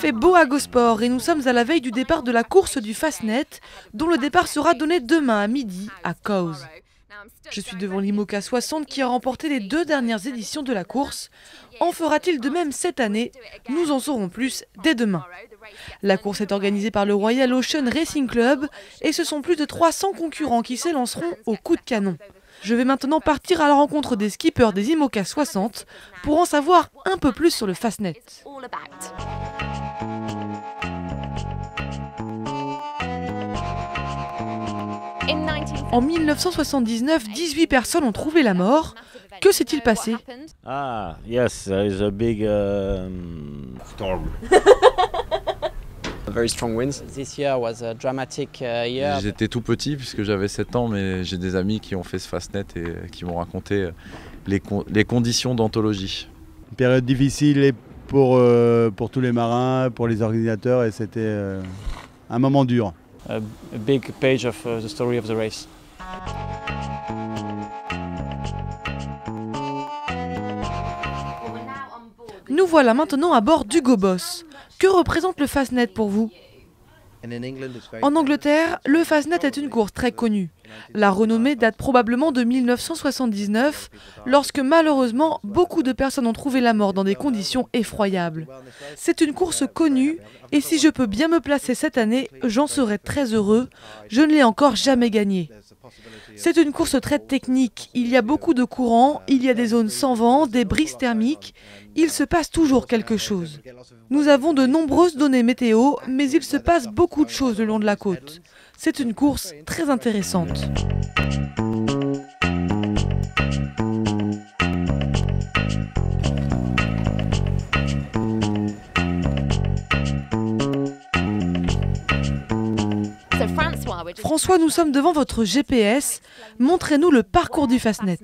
fait beau à Gosport et nous sommes à la veille du départ de la course du Fastnet, dont le départ sera donné demain à midi à Cowes. Je suis devant l'IMOCA 60 qui a remporté les 2 dernières éditions de la course. En fera-t-il de même cette année? Nous en saurons plus dès demain. La course est organisée par le Royal Ocean Racing Club et ce sont plus de 300 concurrents qui s'élanceront au coup de canon. Je vais maintenant partir à la rencontre des skippers des IMOCA 60 pour en savoir un peu plus sur le Fastnet. En 1979, 18 personnes ont trouvé la mort. Que s'est-il passé? Ah, yes, there is a big storm. Very strong winds. This year was a dramatic year. J'étais tout petit puisque j'avais 7 ans, mais j'ai des amis qui ont fait ce Fastnet et qui m'ont raconté les conditions d'anthologie. Une période difficile pour tous les marins, pour les organisateurs, et c'était un moment dur. A big page of the story of the race. Nous voilà maintenant à bord d'Hugo Boss. Que représente le Fastnet pour vous? En Angleterre, le Fastnet est une course très connue. La renommée date probablement de 1979, lorsque malheureusement beaucoup de personnes ont trouvé la mort dans des conditions effroyables. C'est une course connue et si je peux bien me placer cette année, j'en serai très heureux. Je ne l'ai encore jamais gagnée. C'est une course très technique, il y a beaucoup de courants, il y a des zones sans vent, des brises thermiques, il se passe toujours quelque chose. Nous avons de nombreuses données météo, mais il se passe beaucoup de choses le long de la côte. C'est une course très intéressante. François, nous sommes devant votre GPS. Montrez-nous le parcours du Fastnet.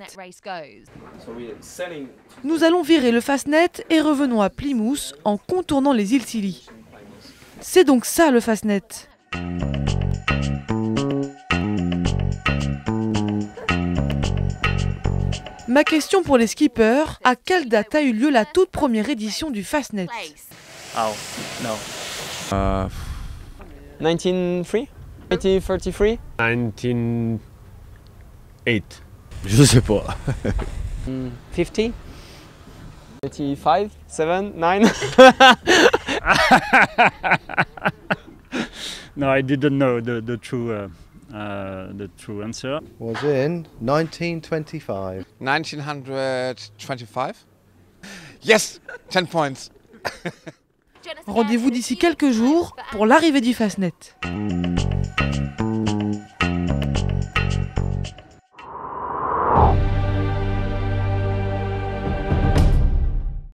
Nous allons virer le Fastnet et revenons à Plymouth en contournant les îles Scilly. C'est donc ça le Fastnet. Ma question pour les skippers, à quelle date a eu lieu la toute première édition du Fastnet? Oh, no. 1903? 1933? 1908. Je sais pas. 50? 85? 7? 9? No, I didn't know the true answer. Was in 1925. 1925? Yes, 10 points. Rendez-vous d'ici quelques jours pour l'arrivée du Fastnet.